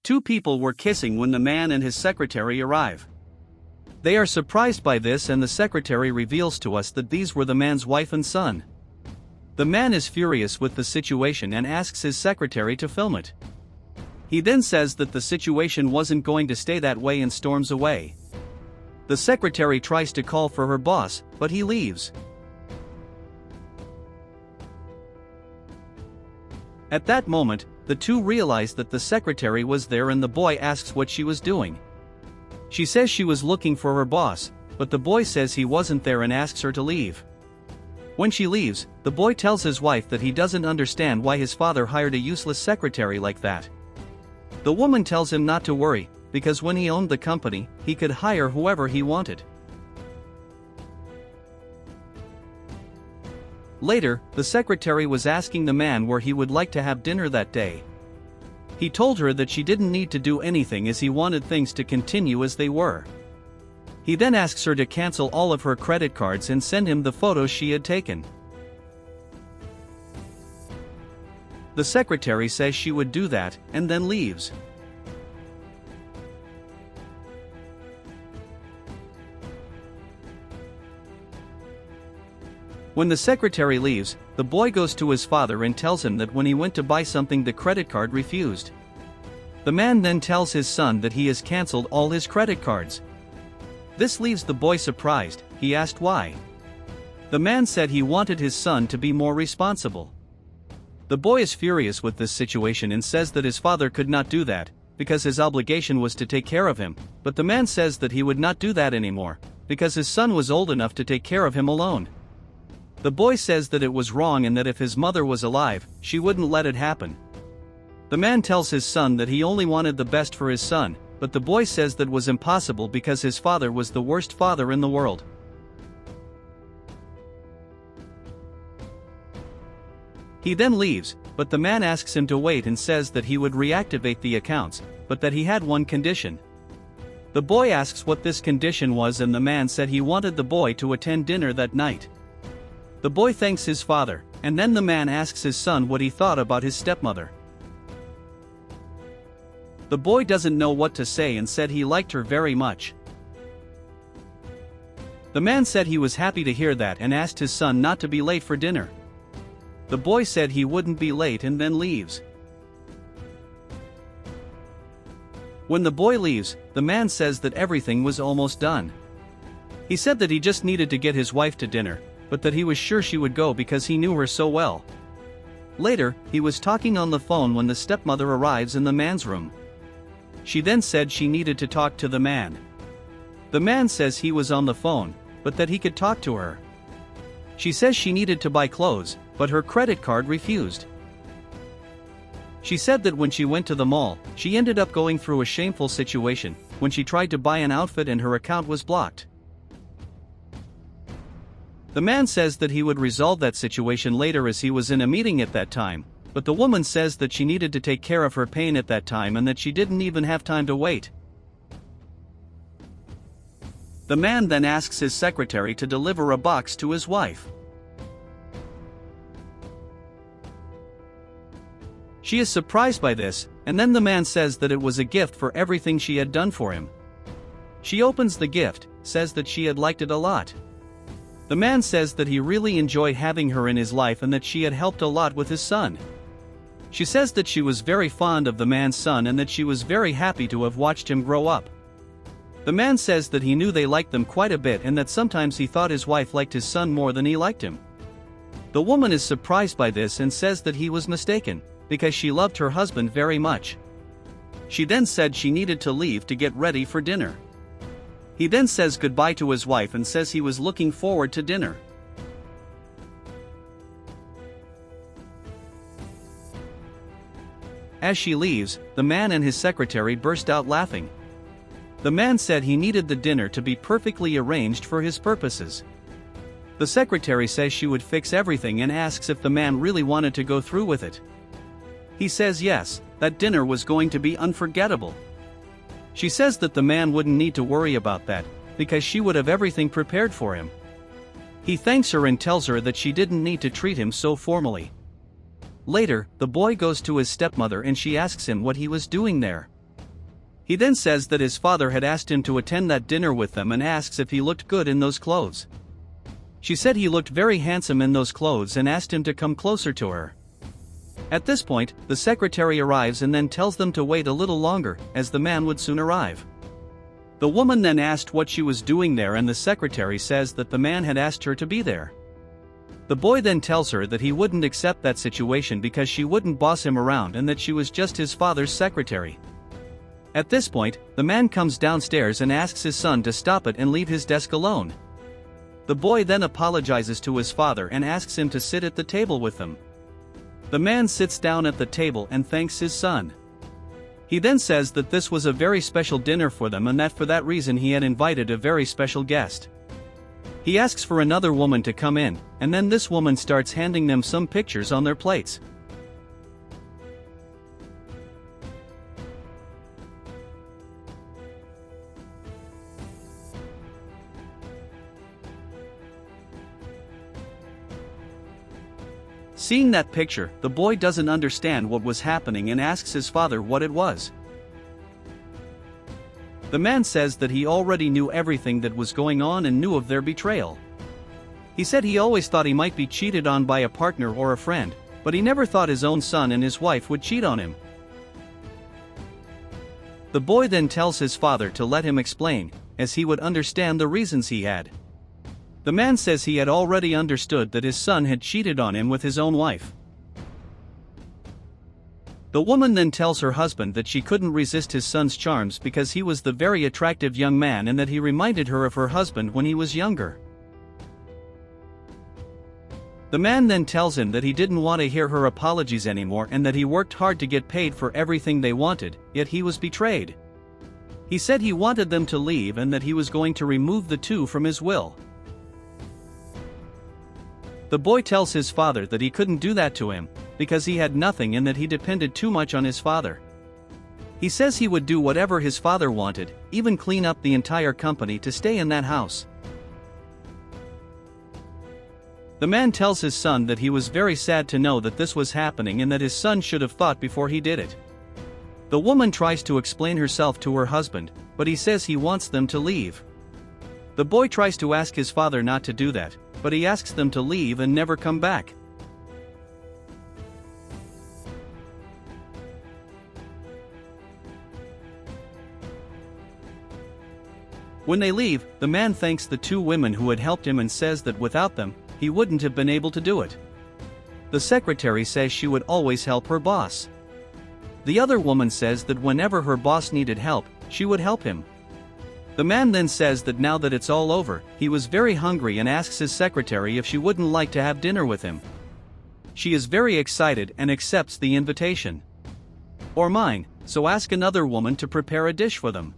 Two people were kissing when the man and his secretary arrive. They are surprised by this, and the secretary reveals to us that these were the man's wife and son. The man is furious with the situation and asks his secretary to film it. He then says that the situation wasn't going to stay that way and storms away. The secretary tries to call for her boss, but he leaves. At that moment, the two realize that the secretary was there, and the boy asks what she was doing. She says she was looking for her boss, but the boy says he wasn't there and asks her to leave. When she leaves, the boy tells his wife that he doesn't understand why his father hired a useless secretary like that. The woman tells him not to worry, because when he owned the company, he could hire whoever he wanted. Later, the secretary was asking the man where he would like to have dinner that day. He told her that she didn't need to do anything as he wanted things to continue as they were. He then asks her to cancel all of her credit cards and send him the photos she had taken. The secretary says she would do that, and then leaves. When the secretary leaves, the boy goes to his father and tells him that when he went to buy something, the credit card refused. The man then tells his son that he has cancelled all his credit cards. This leaves the boy surprised. He asked why. The man said he wanted his son to be more responsible. The boy is furious with this situation and says that his father could not do that, because his obligation was to take care of him, but the man says that he would not do that anymore, because his son was old enough to take care of him alone. The boy says that it was wrong and that if his mother was alive, she wouldn't let it happen. The man tells his son that he only wanted the best for his son, but the boy says that was impossible because his father was the worst father in the world. He then leaves, but the man asks him to wait and says that he would reactivate the accounts, but that he had one condition. The boy asks what this condition was, and the man said he wanted the boy to attend dinner that night. The boy thanks his father, and then the man asks his son what he thought about his stepmother. The boy doesn't know what to say and said he liked her very much. The man said he was happy to hear that and asked his son not to be late for dinner. The boy said he wouldn't be late and then leaves. When the boy leaves, the man says that everything was almost done. He said that he just needed to get his wife to dinner, but that he was sure she would go because he knew her so well. Later, he was talking on the phone when the stepmother arrives in the man's room. She then said she needed to talk to the man. The man says he was on the phone, but that he could talk to her. She says she needed to buy clothes, but her credit card refused. She said that when she went to the mall, she ended up going through a shameful situation when she tried to buy an outfit and her account was blocked. The man says that he would resolve that situation later as he was in a meeting at that time, but the woman says that she needed to take care of her pain at that time and that she didn't even have time to wait. The man then asks his secretary to deliver a box to his wife. She is surprised by this, and then the man says that it was a gift for everything she had done for him. She opens the gift, says that she had liked it a lot. The man says that he really enjoyed having her in his life and that she had helped a lot with his son. She says that she was very fond of the man's son and that she was very happy to have watched him grow up. The man says that he knew they liked them quite a bit and that sometimes he thought his wife liked his son more than he liked him. The woman is surprised by this and says that he was mistaken, because she loved her husband very much. She then said she needed to leave to get ready for dinner. He then says goodbye to his wife and says he was looking forward to dinner. As she leaves, the man and his secretary burst out laughing. The man said he needed the dinner to be perfectly arranged for his purposes. The secretary says she would fix everything and asks if the man really wanted to go through with it. He says yes, that dinner was going to be unforgettable. She says that the man wouldn't need to worry about that, because she would have everything prepared for him. He thanks her and tells her that she didn't need to treat him so formally. Later, the boy goes to his stepmother and she asks him what he was doing there. He then says that his father had asked him to attend that dinner with them and asks if he looked good in those clothes. She said he looked very handsome in those clothes and asked him to come closer to her. At this point, the secretary arrives and then tells them to wait a little longer, as the man would soon arrive. The woman then asked what she was doing there, and the secretary says that the man had asked her to be there. The boy then tells her that he wouldn't accept that situation because she wouldn't boss him around and that she was just his father's secretary. At this point, the man comes downstairs and asks his son to stop it and leave his desk alone. The boy then apologizes to his father and asks him to sit at the table with them. The man sits down at the table and thanks his son. He then says that this was a very special dinner for them and that for that reason he had invited a very special guest. He asks for another woman to come in, and then this woman starts handing them some pictures on their plates. Seeing that picture, the boy doesn't understand what was happening and asks his father what it was. The man says that he already knew everything that was going on and knew of their betrayal. He said he always thought he might be cheated on by a partner or a friend, but he never thought his own son and his wife would cheat on him. The boy then tells his father to let him explain, as he would understand the reasons he had. The man says he had already understood that his son had cheated on him with his own wife. The woman then tells her husband that she couldn't resist his son's charms because he was the very attractive young man and that he reminded her of her husband when he was younger. The man then tells him that he didn't want to hear her apologies anymore and that he worked hard to get paid for everything they wanted, yet he was betrayed. He said he wanted them to leave and that he was going to remove the two from his will. The boy tells his father that he couldn't do that to him, because he had nothing and that he depended too much on his father. He says he would do whatever his father wanted, even clean up the entire company to stay in that house. The man tells his son that he was very sad to know that this was happening and that his son should have thought before he did it. The woman tries to explain herself to her husband, but he says he wants them to leave. The boy tries to ask his father not to do that, but he asks them to leave and never come back. When they leave, the man thanks the two women who had helped him and says that without them, he wouldn't have been able to do it. The secretary says she would always help her boss. The other woman says that whenever her boss needed help, she would help him. The man then says that now that it's all over, he was very hungry and asks his secretary if she wouldn't like to have dinner with him. She is very excited and accepts the invitation. Or mine, so ask another woman to prepare a dish for them.